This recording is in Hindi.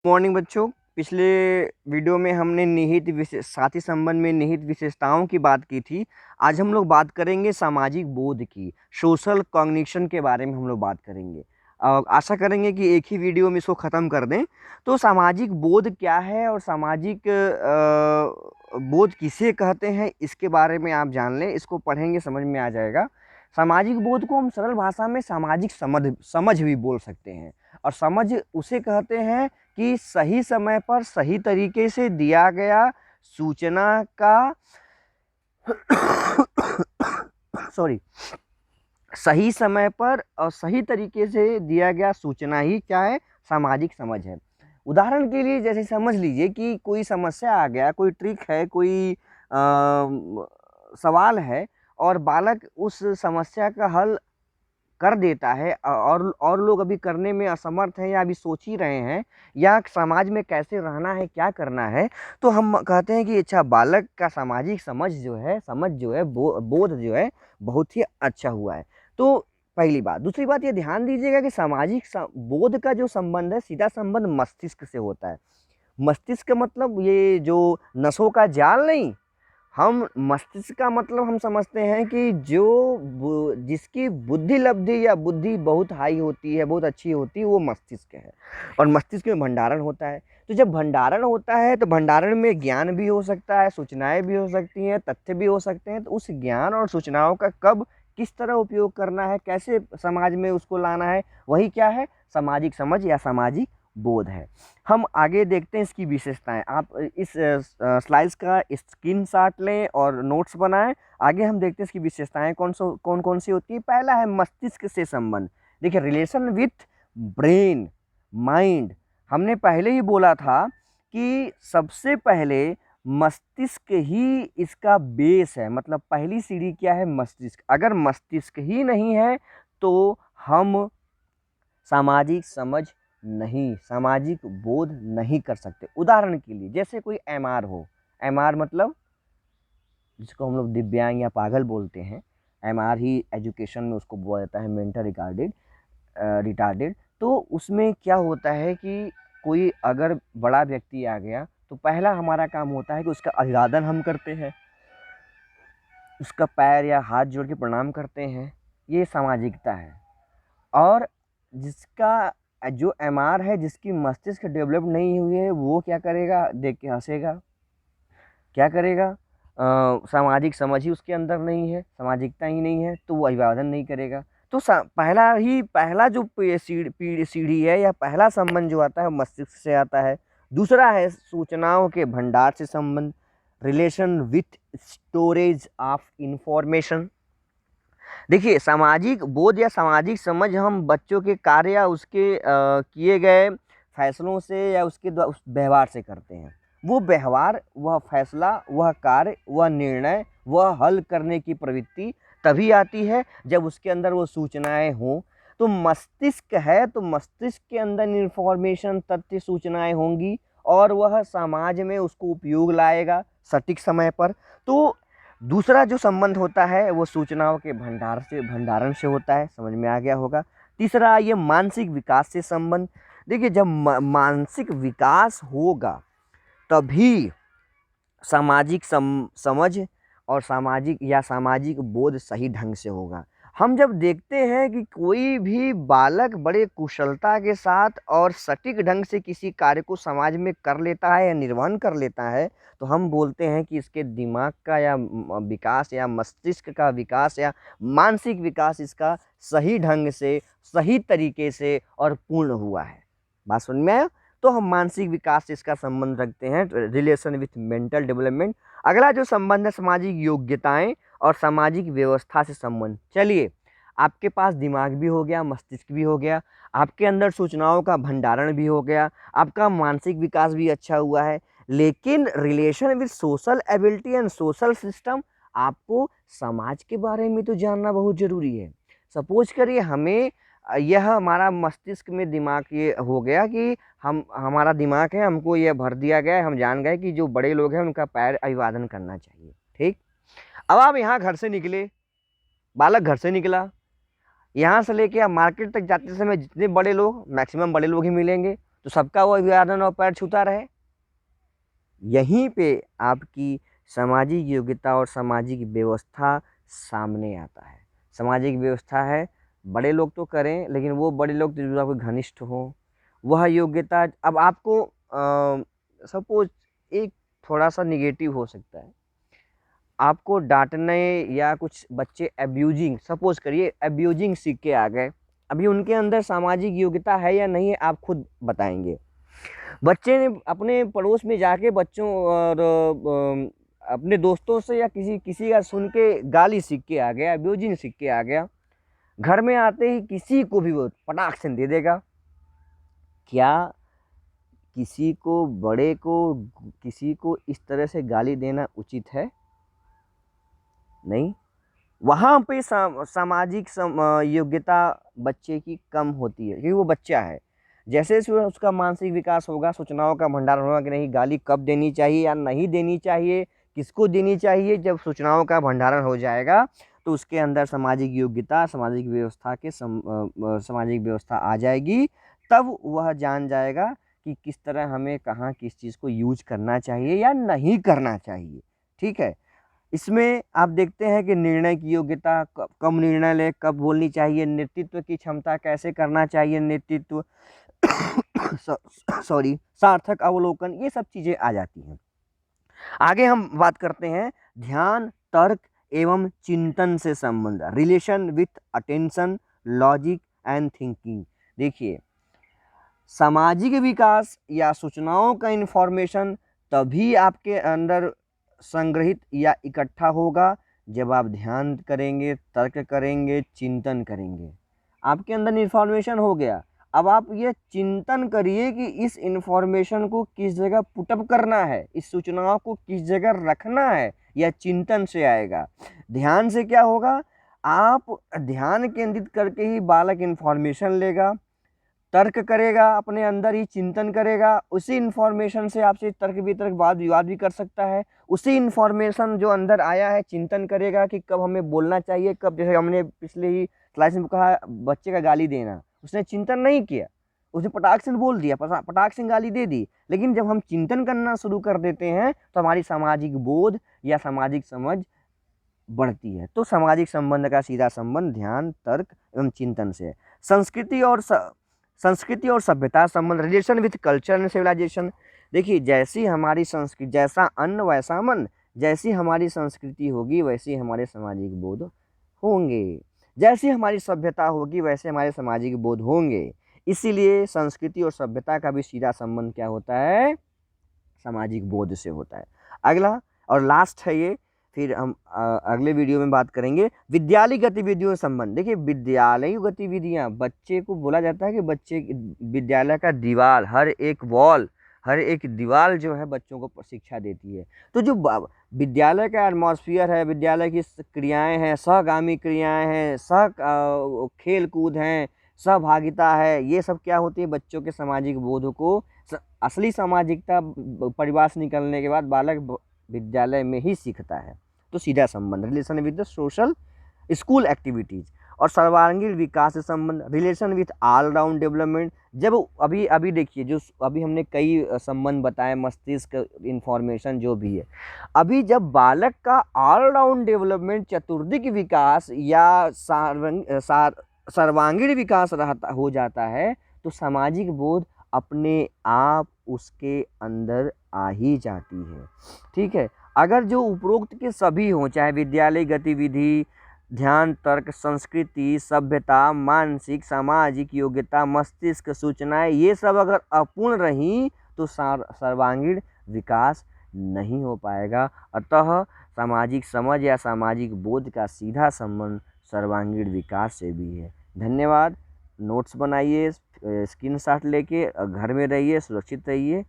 मॉर्निंग बच्चों। पिछले वीडियो में हमने निहित विशेष साथी संबंध में निहित विशेषताओं की बात की थी। आज हम लोग बात करेंगे सामाजिक बोध की, सोशल कॉग्निशन के बारे में हम लोग बात करेंगे। आशा करेंगे कि एक ही वीडियो में इसको ख़त्म कर दें। तो सामाजिक बोध क्या है और सामाजिक बोध किसे कहते हैं, इसके बारे में आप जान लें। इसको पढ़ेंगे समझ में आ जाएगा। सामाजिक बोध को हम सरल भाषा में सामाजिक समझ भी बोल सकते हैं। और समझ उसे कहते हैं कि सही समय पर सही तरीके से दिया गया सूचना का सॉरी सही समय पर और सही तरीके से दिया गया सूचना ही क्या है, सामाजिक समझ है। उदाहरण के लिए जैसे समझ लीजिए कि कोई समस्या आ गया, कोई ट्रिक है, कोई सवाल है और बालक उस समस्या का हल कर देता है और लोग अभी करने में असमर्थ हैं या अभी सोच ही रहे हैं या समाज में कैसे रहना है, क्या करना है, तो हम कहते हैं कि अच्छा, बालक का सामाजिक समझ जो है बोध जो है बहुत ही अच्छा हुआ है। तो पहली बात। दूसरी बात ये ध्यान दीजिएगा कि सामाजिक बोध का जो संबंध है, सीधा संबंध मस्तिष्क से होता है। मस्तिष्क का मतलब ये जो नसों का जाल नहीं, हम मस्तिष्क का मतलब हम समझते हैं कि जिसकी बुद्धि लब्धि या बुद्धि बहुत हाई होती है, बहुत अच्छी होती है, वो मस्तिष्क है। और मस्तिष्क में भंडारण होता है। तो जब भंडारण होता है तो भंडारण में ज्ञान भी हो सकता है, सूचनाएं भी हो सकती हैं, तथ्य भी हो सकते हैं। तो उस ज्ञान और सूचनाओं का कब किस तरह उपयोग करना है, कैसे समाज में उसको लाना है, वही क्या है, सामाजिक समझ या सामाजिक बोध है। हम आगे देखते हैं इसकी विशेषताएं। आप इस स्लाइड्स का स्क्रीनशॉट लें और नोट्स बनाएं। आगे हम देखते हैं इसकी विशेषताएं कौन कौन सी होती है। पहला है मस्तिष्क से संबंध। देखिए, रिलेशन विथ ब्रेन, माइंड। हमने पहले ही बोला था कि सबसे पहले मस्तिष्क ही इसका बेस है। मतलब पहली सीढ़ी क्या है, मस्तिष्क। अगर मस्तिष्क ही नहीं है तो हम सामाजिक समझ नहीं, सामाजिक बोध नहीं कर सकते। उदाहरण के लिए जैसे कोई एमआर हो, एमआर मतलब जिसको हम लोग दिव्यांग या पागल बोलते हैं, एमआर ही एजुकेशन में उसको बोला जाता है, मेंटल रिटार्डेड। तो उसमें क्या होता है कि कोई अगर बड़ा व्यक्ति आ गया तो पहला हमारा काम होता है कि उसका अभिवादन हम करते हैं, उसका पैर या हाथ जोड़ के प्रणाम करते हैं। ये सामाजिकता है। और जिसका जो एमआर है, जिसकी मस्तिष्क डेवलप नहीं हुई है, वो क्या करेगा, देख के हंसेगा। क्या करेगा, सामाजिक समझ ही उसके अंदर नहीं है, सामाजिकता ही नहीं है, तो वो अभिवादन नहीं करेगा। तो पहला जो सीढ़ी है या पहला संबंध जो आता है मस्तिष्क से आता है। दूसरा है सूचनाओं के भंडार से संबंध, relation with storage of information. देखिए, सामाजिक बोध या सामाजिक समझ हम बच्चों के कार्य या उसके किए गए फैसलों से या उसके उस व्यवहार से करते हैं। वो व्यवहार, वह फैसला, वह कार्य, वह निर्णय, वह हल करने की प्रवृत्ति तभी आती है जब उसके अंदर वो सूचनाएं हों। तो मस्तिष्क है तो मस्तिष्क के अंदर इंफॉर्मेशन, तथ्य, सूचनाएं होंगी और वह समाज में उसको उपयोग लाएगा सटीक समय पर। तो दूसरा जो संबंध होता है वो सूचनाओं के भंडारण से होता है। समझ में आ गया होगा। तीसरा, ये मानसिक विकास से संबंध। देखिए, जब मानसिक विकास होगा तभी सामाजिक समझ और सामाजिक बोध सही ढंग से होगा। हम जब देखते हैं कि कोई भी बालक बड़े कुशलता के साथ और सटीक ढंग से किसी कार्य को समाज में कर लेता है या निर्वहन कर लेता है, तो हम बोलते हैं कि इसके दिमाग का या विकास या मस्तिष्क का विकास या मानसिक विकास इसका सही ढंग से, सही तरीके से और पूर्ण हुआ है। बात समझ में आया? तो हम मानसिक विकास से इसका संबंध रखते हैं, रिलेशन विथ मेंटल डेवलपमेंट। अगला जो संबंध है, सामाजिक योग्यताएं और सामाजिक व्यवस्था से संबंध। चलिए, आपके पास दिमाग भी हो गया, मस्तिष्क भी हो गया, आपके अंदर सूचनाओं का भंडारण भी हो गया, आपका मानसिक विकास भी अच्छा हुआ है, लेकिन relation with social ability and social system, आपको समाज के बारे में तो जानना बहुत जरूरी है। सपोज करिए हमें यह हमारा मस्तिष्क में दिमाग ये हो गया कि हमारा दिमाग है, हमको यह भर दिया गया है, हम जान गए कि जो बड़े लोग हैं उनका पैर अभिवादन करना चाहिए। ठीक। अब आप यहाँ घर से निकले, बालक घर से निकला, यहाँ से लेके आप मार्केट तक जाते समय जितने बड़े लोग, मैक्सिमम बड़े लोग ही मिलेंगे। तो सबका वो अभिवादन और पैर छूता रहे। यहीं पे आपकी सामाजिक योग्यता और सामाजिक व्यवस्था सामने आता है। सामाजिक व्यवस्था है, बड़े लोग तो करें, लेकिन वो बड़े लोग जो आपके घनिष्ठ हों, वह योग्यता। अब आपको सपोज एक थोड़ा सा निगेटिव हो सकता है, आपको डांटने या कुछ बच्चे अब्यूजिंग, सपोज करिए अब्यूजिंग सीख के आ गए, अभी उनके अंदर सामाजिक योग्यता है या नहीं है आप खुद बताएंगे। बच्चे ने अपने पड़ोस में जाके बच्चों और अपने दोस्तों से या किसी किसी का सुन के गाली सीख के आ गया, अब्यूजिंग सीख के आ गया, घर में आते ही किसी को भी वो पटाख से दे देगा। क्या किसी को, बड़े को, किसी को इस तरह से गाली देना उचित है? नहीं। वहाँ पे सामाजिक योग्यता बच्चे की कम होती है, क्योंकि वो बच्चा है। जैसे उसका मानसिक विकास होगा, सूचनाओं का भंडारण होगा कि नहीं गाली कब देनी चाहिए या नहीं देनी चाहिए, किसको देनी चाहिए, जब सूचनाओं का भंडारण हो जाएगा तो उसके अंदर सामाजिक योग्यता, सामाजिक व्यवस्था के सामाजिक व्यवस्था आ जाएगी। तब वह जान जाएगा कि किस तरह हमें कहाँ किस चीज़ को यूज करना चाहिए या नहीं करना चाहिए। ठीक है। इसमें आप देखते हैं कि निर्णय की योग्यता, कब निर्णय ले, कब बोलनी चाहिए, नेतृत्व की क्षमता, कैसे करना चाहिए नेतृत्व सॉरी, सार्थक अवलोकन, ये सब चीज़ें आ जाती हैं। आगे हम बात करते हैं ध्यान, तर्क एवं चिंतन से संबंध, relation with attention, logic and thinking. देखिए, सामाजिक विकास या सूचनाओं का इंफॉर्मेशन तभी आपके अंदर संग्रहित या इकट्ठा होगा जब आप ध्यान करेंगे, तर्क करेंगे, चिंतन करेंगे। आपके अंदर इंफॉर्मेशन हो गया, अब आप ये चिंतन करिए कि इस इंफॉर्मेशन को किस जगह पुटअप करना है, इस सूचनाओं को किस जगह रखना है, यह चिंतन से आएगा। ध्यान से क्या होगा, आप ध्यान केंद्रित करके ही बालक इंफॉर्मेशन लेगा, तर्क करेगा, अपने अंदर ही चिंतन करेगा, उसी इंफॉर्मेशन से आपसे तर्क वितर्क वाद विवाद भी कर सकता है। उसी इंफॉर्मेशन जो अंदर आया है चिंतन करेगा कि कब हमें बोलना चाहिए, कब, जैसे हमने पिछले ही क्लास में कहा बच्चे का गाली देना, उसने चिंतन नहीं किया, उसने पटाख से बोल दिया, पटाख से गाली दे दी। लेकिन जब हम चिंतन करना शुरू कर देते हैं तो हमारी सामाजिक बोध या सामाजिक समझ बढ़ती है। तो सामाजिक संबंध का सीधा संबंध ध्यान, तर्क एवं चिंतन से है। संस्कृति और सभ्यता संबंध, relation with culture and civilisation. देखिए, जैसी हमारी संस्कृति, जैसा अन्न वैसा मन, जैसी हमारी संस्कृति होगी वैसी हमारे सामाजिक बोध होंगे, जैसी हमारी सभ्यता होगी वैसे हमारे सामाजिक बोध होंगे। इसीलिए संस्कृति और सभ्यता का भी सीधा संबंध क्या होता है, सामाजिक बोध से होता है। अगला और लास्ट है ये, फिर हम अगले वीडियो में बात करेंगे विद्यालय गतिविधियों से संबंध। देखिए, विद्यालयी गतिविधियां, बच्चे को बोला जाता है कि बच्चे विद्यालय का दीवार, हर एक दीवार जो है बच्चों को शिक्षा देती है। तो जो विद्यालय का एटमॉस्फेयर है, विद्यालय की क्रियाएं हैं, सहगामी क्रियाएं हैं, खेल कूद हैं, सहभागिता है, ये सब क्या होती है, बच्चों के सामाजिक बोध को, असली सामाजिकता परिवार से निकलने के बाद बालक विद्यालय में ही सीखता है। तो सीधा संबंध, relation with the social school activities. और सर्वांगीण विकास से संबंध, relation with all round development. जब अभी देखिए, जो अभी हमने कई संबंध बताए, मस्तिष्क, इंफॉर्मेशन जो भी है, अभी जब बालक का ऑल राउंड डेवलपमेंट, चतुर्दिक विकास या सर्वांगीण विकास हो जाता है तो सामाजिक बोध अपने आप उसके अंदर आ ही जाती है। ठीक है। अगर जो उपरोक्त के सभी हों, चाहे विद्यालय गतिविधि, ध्यान, तर्क, संस्कृति, सभ्यता, मानसिक सामाजिक योग्यता, मस्तिष्क, सूचनाएं, ये सब अगर अपूर्ण रहीं तो सर्वांगीण विकास नहीं हो पाएगा। अतः सामाजिक समझ या सामाजिक बोध का सीधा संबंध सर्वांगीण विकास से भी है। धन्यवाद। नोट्स बनाइए, स्क्रीनशॉट लेके घर में रहिए, सुरक्षित रहिए।